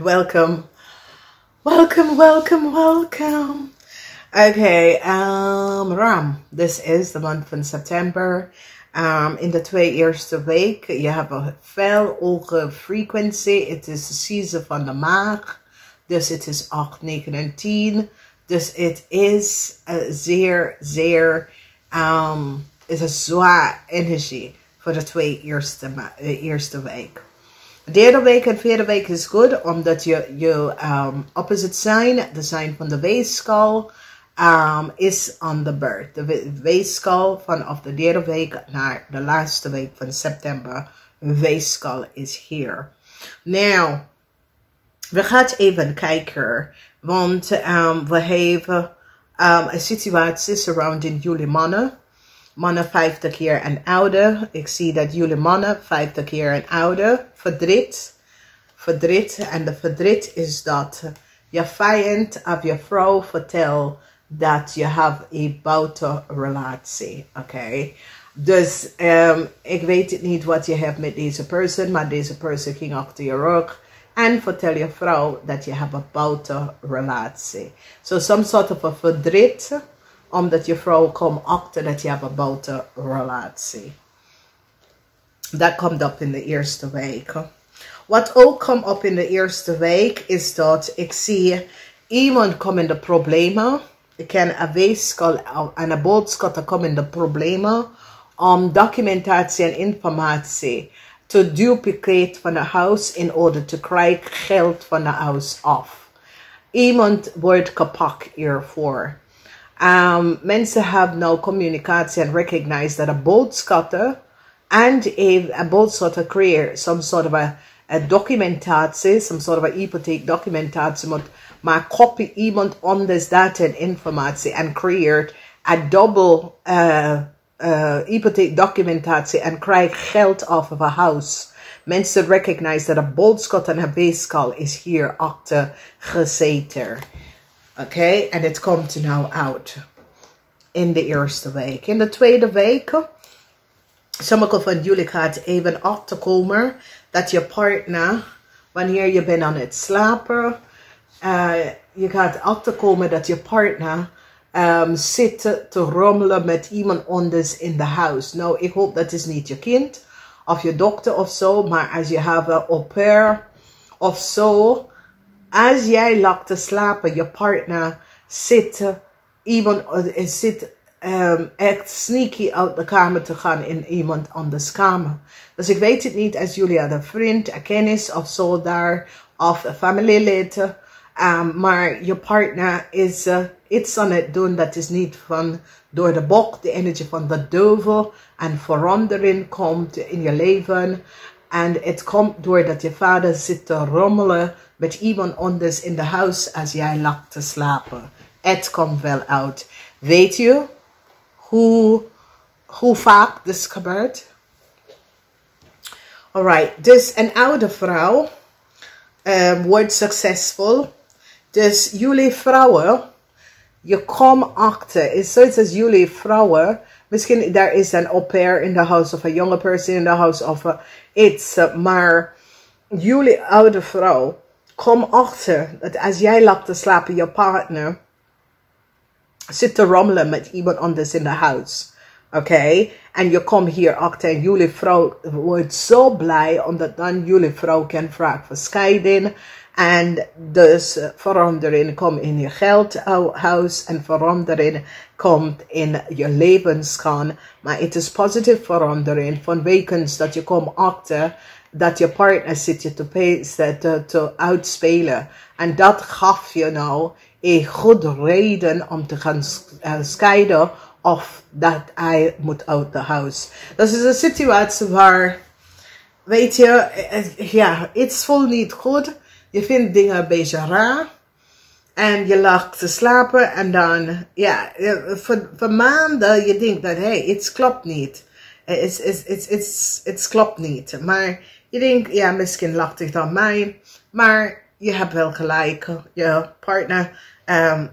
Welcome. Okay, Ram, this is the month van september. In de 2 eerste week, je hebt een fel hoge frequentie. Het is de season van de maag. Dus het is 8, 9 en 10. Dus het is zeer, is een zwaar energie voor de 2 eerste week. De derde week en vierde week is goed, omdat je opposite sign, de sign van de weeskal, is on the birth. De weeskal vanaf de derde week naar de laatste week van september. Weeskal is here. Nou, we gaan even kijken, want we hebben een situatie surrounding jullie mannen. Mannen 50 jaar en ouder. Ik zie dat jullie mannen 50 jaar en ouder. Verdriet. En de verdriet is dat je vijand of je vrouw vertelt dat je hebt een buitenrelatie. Oké. Dus ik weet het niet wat je hebt met deze persoon. Maar deze persoon ging achter je rug. En vertel je vrouw dat je hebt een buitenrelatie. So some sort of a verdriet. Omdat je vrouw komt achter dat je hebt een buitenrelatie. Dat komt op in de eerste week. Wat ook komt op in de eerste week is dat ik zie iemand komen in de problemen. Ik ken een weeskal en een boodschap komen in de problemen. Om documentatie en informatie te duplicate van het huis in order te krijgen geld van het huis af. Iemand wordt gepakt hiervoor. Mensen hebben nou communicatie en recognize dat een boodschatter en een boodschatter creëert some sort of a documentatie, some sort of a hypotheek documentatie, maar copy iemand anders data en informatie en creëert een double hypotheek documentatie en krijgt geld af of een huis. Mensen recognize dat een boodschatter en een weeskal is hier achter gezeten. Oké, en het komt er nou uit in de eerste week. In de tweede week, sommige van jullie gaat even achterkomen dat je partner, wanneer je bent aan het slapen, je gaat achterkomen dat je partner zit te rommelen met iemand anders in de huis. Nou, ik hoop dat is niet je kind of je dochter of zo, maar als je hebt een au pair of zo. Als jij lag te slapen, je partner zit echt sneaky uit de kamer te gaan in iemand anders kamer. Dus ik weet het niet als jullie hadden een vriend, een kennis of zo daar, of een familielid. Maar je partner is iets aan het doen dat is niet van door de bok, de energie van de duivel en verandering komt in je leven. En het komt doordat je vader zit te rommelen met iemand anders in de huis als jij lag te slapen. Het komt wel uit. Weet je hoe vaak dit gebeurt? Alright, dus een oude vrouw wordt succesvol. Dus jullie vrouwen, je komt achter. Is zoiets als jullie vrouwen. Misschien daar is een au pair in de huis of een jonge person in de huis of iets. Maar jullie oude vrouw, kom achter dat als jij lag te slapen, je partner zit te rommelen met iemand anders in de huis. Oké? En je komt hier achter en jullie vrouw wordt zo blij omdat dan jullie vrouw kan vragen voor scheiding. En dus verandering komt in je geldhuis en verandering komt in je levensgaan. Maar het is positieve verandering vanwege dat je komt achter dat je partner zit je te uitspelen. En dat gaf je nou een goede reden om te gaan scheiden of dat hij moet uit de huis. Dat is een situatie waar, weet je, ja, iets voelt niet goed. Je vindt dingen een beetje raar. En je lag te slapen en dan, ja, voor maanden je denkt dat, hey, iets klopt niet. Het klopt niet. Maar je denkt, ja, misschien lacht het aan mij. Maar je hebt wel gelijk. Je partner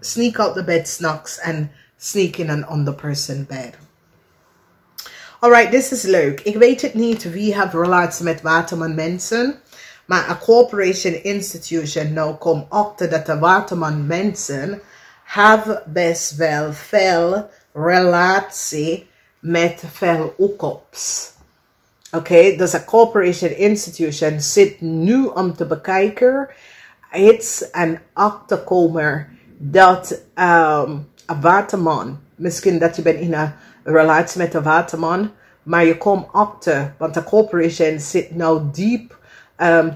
sneak out the bed s'nachts en sneak in een ander person bed. Alright, dit is leuk. Ik weet het niet wie heeft relatie met waterman mensen. Maar een corporation institution nou komt achter dat de waterman mensen hebben best wel veel relatie met veel toekomst. Oké, dus een corporation institution zit nu om te bekijken iets en achterkomen dat een waterman, misschien dat je bent in een relatie met een waterman, maar je komt achter, want de corporation zit nou diep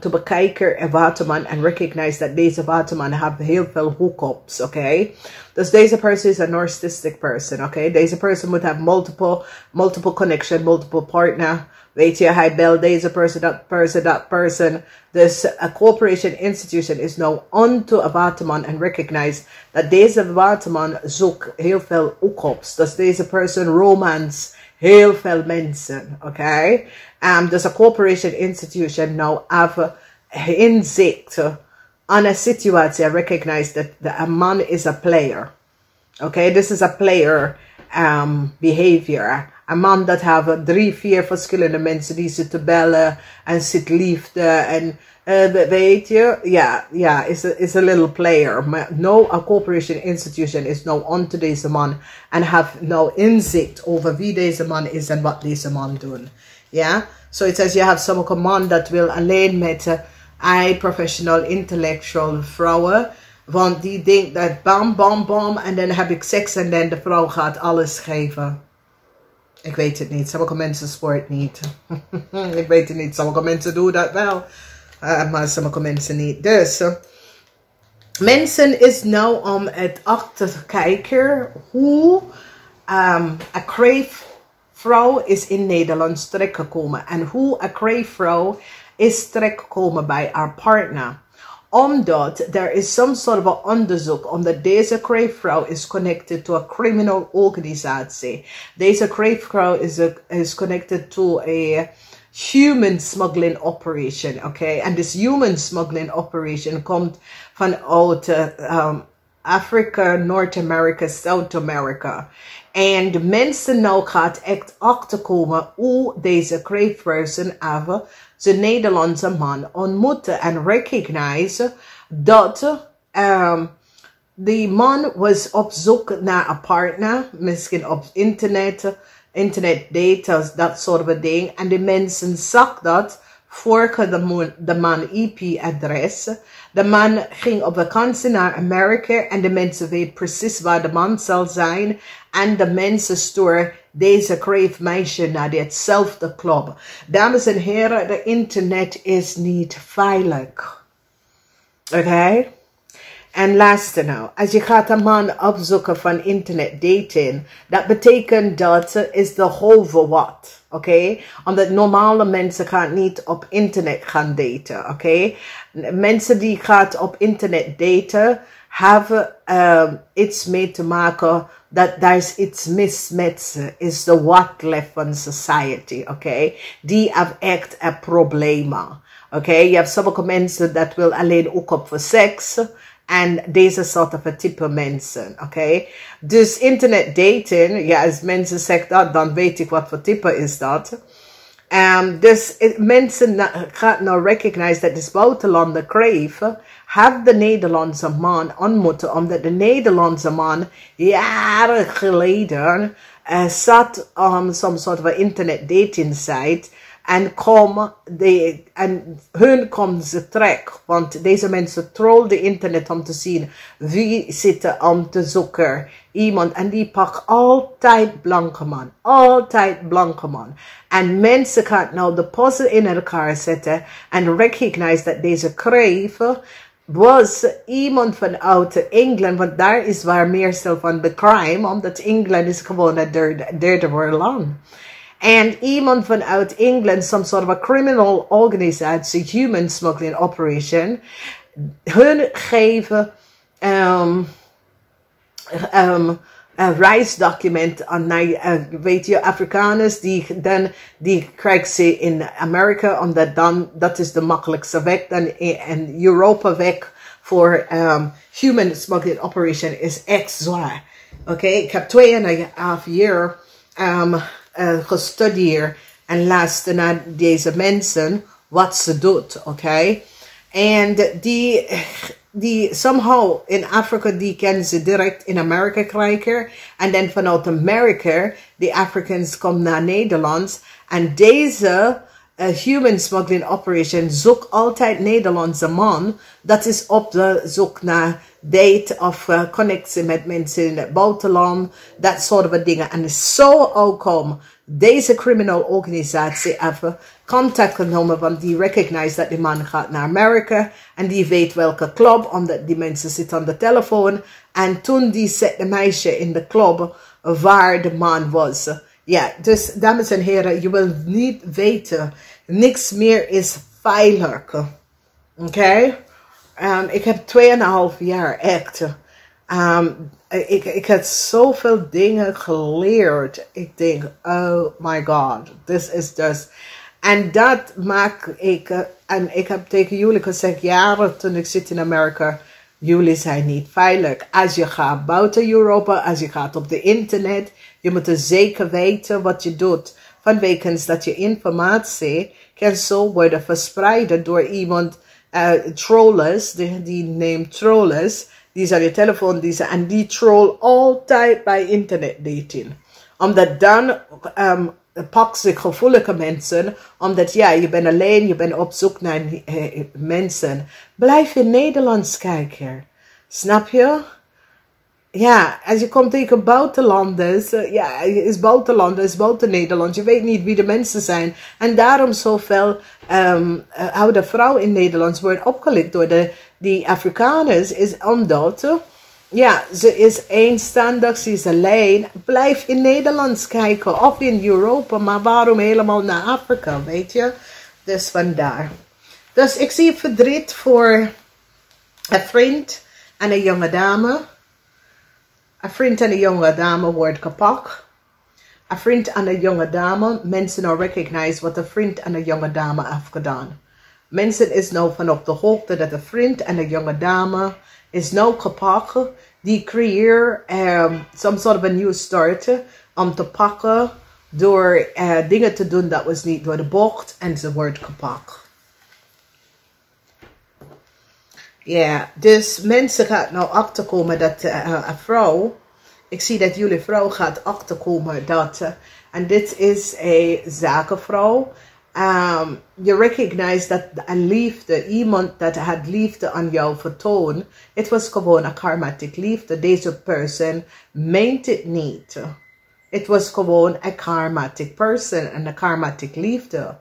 te bekijken een waterman en recognize dat deze waterman heeft heel veel hookups, oké? Dus deze person is een narcissistic person, oké? Deze person moet have multiple connection, multiple partner. Weet je, hij belt deze person, that person. Dus a corporation institution is now onto a waterman and recognize dat deze waterman zoekt heel veel hookups. Dus deze person romance heel veel mensen, oké? Dus a corporation institution now have inzicht aan een situatie en recognize that a man is a player. Okay, this is a player behavior. Een man dat hebben 3, 4 verschillende mensen die zitten bellen en zit liefde en weet je, ja, is a little player. Maar no, a corporation institution is no onto deze man en have no inzicht over wie deze man is en wat deze man doet. Ja, so it says you have sommige man dat wil alleen met professional, intellectual vrouwen. Want die denkt dat bam, bam, bam en dan heb ik seks en dan de vrouw gaat alles geven. Ik weet het niet. Sommige mensen sport niet. Ik weet het niet. Sommige mensen doen dat wel. Maar sommige mensen niet. Dus mensen is nou om het achter te kijken hoe een crave vrouw is in Nederland terechtgekomen. En hoe een crave vrouw is terechtgekomen bij haar partner. Omdat er is some sort of onderzoek, omdat deze crave-vrouw is connected to a criminal organisatie. Deze crave-vrouw is connected to a human smuggling operation, okay? En this human smuggling operation komt vanuit Afrika, North America, South America. En de mensen nou gaat echt achterkomen hoe deze crave person hebben de Nederlandse man ontmoeten en recognize dat die man was op zoek naar een partner, misschien op internet data, dat soort van ding. En de mensen zag dat, volgde de man IP-adres. De man ging op vakantie naar Amerika en de mensen weten precies waar de man zal zijn. En de mensen sturen deze crave meisje naar ditzelfde club. Dames en heren, de internet is niet veilig. Oké? En laatste nou, als je gaat een man opzoeken van internet dating, dat betekent dat is de halve wat. Oké? Omdat normale mensen gaan niet op internet gaan daten. Oké? Mensen die gaan op internet daten, hebben iets mee te maken dat daar is iets mis met ze. Is de what left van society. Oké? Die hebben echt een probleem. Oké? Je hebt sommige mensen dat wil alleen ook op voor seks. En deze soort van type mensen, oké? Dus internet dating, ja, als mensen zeggen dat, dan weet ik wat voor type is dat. Dus mensen gaan nou recognize dat this buitenlander crave, have de Nederlandse man ontmoeten, omdat de Nederlandse man jaren geleden zat op some soort van internet dating site. En hun komen ze terug. Want deze mensen trollen de internet om te zien wie zit om te zoeken. Iemand. En die pakt altijd blanke man. Altijd blanke man. En mensen gaan nou de puzzel in elkaar zetten. En recognize dat deze crave was iemand vanuit Engeland. Want daar is waar meestal van de crime. Omdat Engeland is gewoon een derde wereldland. En iemand vanuit Engeland, some sort of a criminal organization, human smuggling operation, hun geven een reisdocument aan, weet je, Afrikaners, die krijgen ze in Amerika, omdat dan, dat is de makkelijkste weg, dan in Europa weg voor human smuggling operation is echt zwaar. Oké, ik heb 2,5 jaar gestudeerd en luisteren naar deze mensen wat ze doet, oké? En die somehow in Afrika, die kan ze direct in Amerika krijgen. En dan vanuit Amerika, die Africans komen naar Nederland. En deze human smuggling operation zoekt altijd Nederlandse man. Dat is op de zoek naar date of connectie met mensen in het buitenland. Dat soort dingen. En zo ook om deze criminal organisatie even contact genomen, want die recognize dat die man gaat naar Amerika en die weet welke club, omdat die mensen zitten aan de telefoon. En toen die zet de meisje in de club waar de man was. Ja, dus dames en heren, je wil niet weten, niks meer is veilig. Oké? Ik heb 2,5 jaar echt. Ik heb zoveel dingen geleerd. Ik denk, oh my god, this is just... En dat maak ik, en ik heb tegen jullie gezegd, jaren toen ik zit in Amerika, jullie zijn niet veilig. Als je gaat buiten Europa, als je gaat op de internet, je moet zeker weten wat je doet. Vanwege dat je informatie kan zo worden verspreid door iemand, trollers, die neemt trollers, die zijn je telefoon, en die troll altijd bij internet dating. Omdat dan pak zich gevoelige mensen, omdat ja, je bent alleen, je bent op zoek naar mensen. Blijf in Nederlands kijken. Snap je? Ja, als je komt tegen buitenlanders, ja, is buitenlanders, buiten Nederland, je weet niet wie de mensen zijn. En daarom zoveel oude vrouwen in Nederland worden opgelicht door die Afrikaners, is omdat... Ja, ze is eenstandig, ze is alleen. Blijf in Nederlands kijken of in Europa, maar waarom helemaal naar Afrika, weet je? Dus vandaar. Dus ik zie verdriet voor een vriend en een jonge dame. Een vriend en een jonge dame wordt gepakt. Een vriend en een jonge dame, mensen nou recognize wat een vriend en een jonge dame heeft gedaan. Mensen is nou van op de hoogte dat een vriend en een jonge dame is nou gepakt. Die creëer some sort of a new start om te pakken door dingen te doen dat was niet door de bocht en ze wordt gepakt. Ja, dus mensen gaan nou achterkomen dat een vrouw, ik zie dat jullie vrouw gaat achterkomen dat, en dit is een zakenvrouw. Je recognize dat een liefde, iemand dat had liefde aan jou vertoond, het was gewoon een karmatic liefde. Deze persoon meent het niet. Het was gewoon een karmatic person en een karmatic liefde.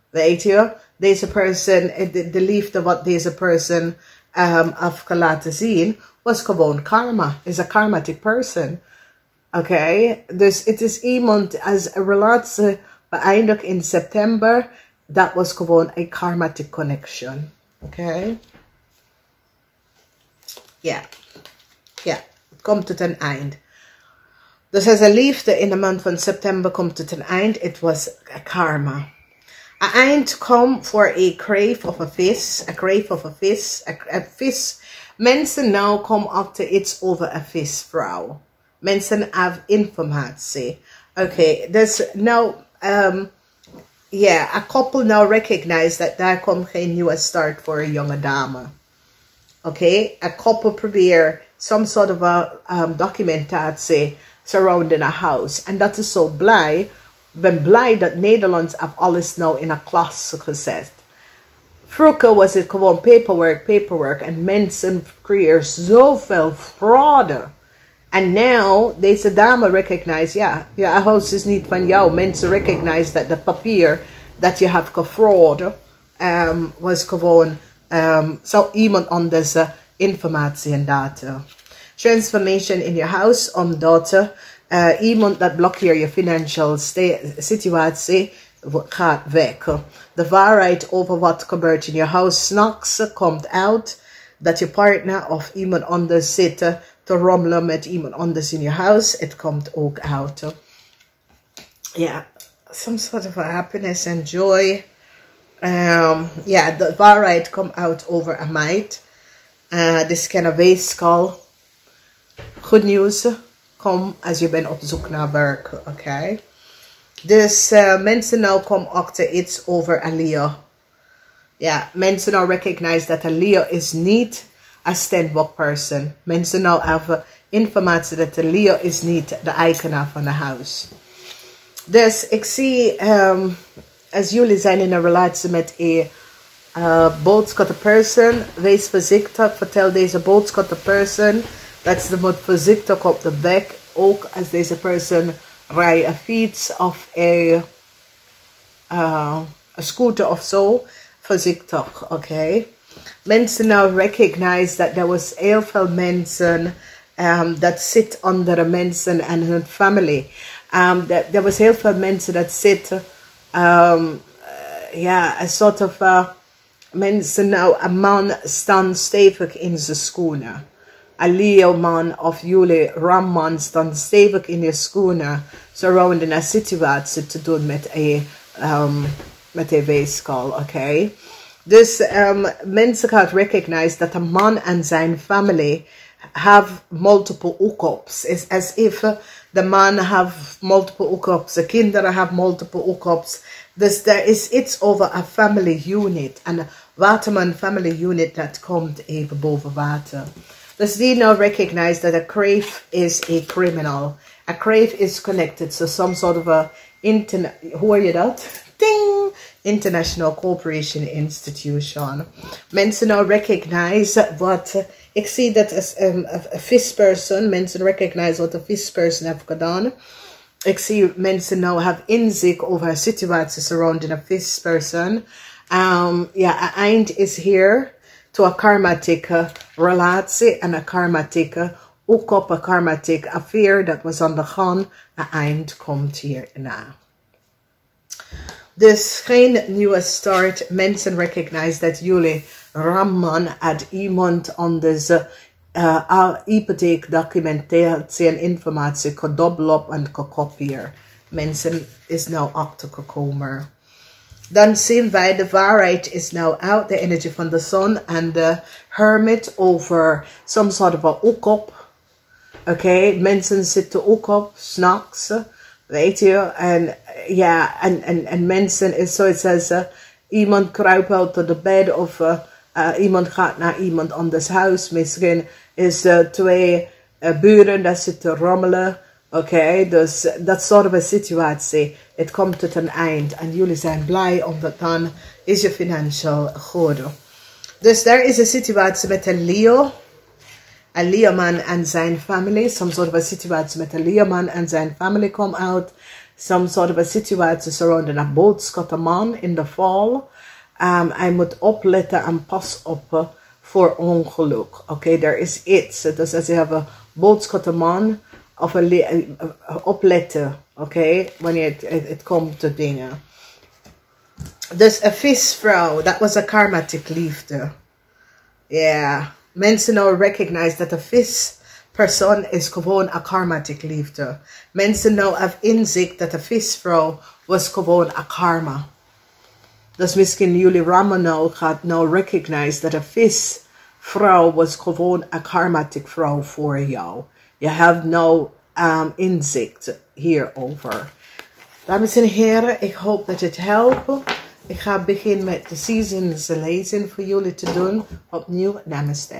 Weet je, deze persoon, de liefde wat deze persoon heeft laten zien, was gewoon karma. Is een karmatic person. Oké, dus het is iemand als een relatie beëindigd in september, dat was gewoon een karmatic connection. Oké? Ja. Ja, het komt tot een eind. Dus als een liefde in de maand van september komt tot een eind, het was karma. Een eind komt voor een crave of een vis, een crave of een vis, een vis. Mensen nou komen achter iets over een visvrouw. Mensen hebben informatie. Oké, dus nou... a couple now recognize that daar komt geen nieuwe start voor een jonge dame. Oké, a couple probeer some sort of a documentatie surrounding a house. En dat is zo blij. Ik ben blij dat Nederland heeft alles nou in een klas gezet. Vroeger was het gewoon paperwork. En mensen creëren zoveel fraude. En nu, deze dame recognize, ja, je huis is niet van jou. Mensen recognize dat de papier dat je hebt gefraud was gewoon zo iemand anders informatie en data. Transformation in je huis, omdat iemand dat blokkeert je financial situatie gaat weg. De waarheid over wat gebeurt in je huis 's nachts komt uit. Dat je partner of iemand anders zit te rommelen met iemand anders in je huis. Het komt ook uit. Ja, some sort of happiness and joy. Ja, de waarheid komt uit over een meid. Dit kan een weeskal. Goed nieuws. Kom als je bent op zoek naar werk. Oké. Dus mensen nou komen achter iets over Alia. Ja, mensen nou recognize dat een Leo is niet een standbook person. Mensen nou hebben informatie dat de Leo is niet de eigenaar van het huis. Dus ik zie, als jullie zijn in een relatie met een boodschap person, wees voorzichtig, vertel deze boodschap person dat ze moet voorzichtig op de weg, ook als deze person rijdt een fiets of een scooter of zo, voorzichtig, oké? Mensen nou recognize dat er was heel veel mensen dat zitten onder mensen en hun familie. Er was heel veel mensen dat zitten, ja, een soort van mensen nou, een man staan stevig in zijn schoenen. Een Leo-man of jullie Ram-man staan stevig in je schoenen, surrounding een situatie te doen met een weeskaal, oké? Dus mensen gaan recognize dat een man en zijn familie have multiple hookups. It's as if the man have multiple hookups, the kinderen have multiple hookups. Dus there is iets over a family unit. En Waterman family unit dat komt even boven water. Dus die now recognize that a crave is a criminal. A crave is connected to some sort of a hoor je dat? Ding! International Cooperation Institution. Mensen nou recognize wat, ik zie dat als een vis person, mensen recognize wat een vis person heeft gedaan. Ik zie mensen nou hebben inzicht over een situatie surrounding a vis person. Ja, een eind is here to a karmatic relatie en een karmatic ook op een karmatic affair dat was aan de gang. Een eind komt hierna. Dus geen nieuwe start. Mensen recognize dat jullie Ramman had iemand anders hypotheekdocumentatie en informatie gedobbeld en gekopieerd. Mensen is nou achtergekomen. Dan zien wij de waarheid is nou out, de energie van de zon en de hermit over some sort of a hookup. Oké, mensen zitten ook op, s'nachts, weet je, en ja, en mensen is zoiets als iemand kruipt uit de bed of iemand gaat naar iemand anders huis. Misschien is twee buren dat zitten rommelen. Oké, dus dat soort van situatie. Het komt tot een eind en jullie zijn blij omdat dan is je financieel goed. Dus daar is een situatie met een Leo. Een Leo-man en zijn familie. Some sort of a situatie met een Leo-man en zijn familie komt uit. Some sort of a situatie surrounding een boodschappenman in de val. Hij moet opletten en pas op voor ongeluk. Oké, er is iets. Dus als je hebt een boodschappenman of opletten. Oké, wanneer het komt tot dingen. Dus een visvrouw, dat was een karmatic liefde. Ja. Yeah. Mensen nou recognize dat een vispersoon is gewoon een karmatic liefde. Mensen nou hebben inzicht dat een visvrouw was gewoon een karma. Dus misschien jullie Rama nou gaat nou recognize dat een visvrouw was gewoon een karmatic vrouw voor jou. Je hebt nou inzicht hierover. Dames en heren, ik hoop dat het helpt. Ik ga beginnen met de seasons lezing voor jullie te doen. Opnieuw, namaste.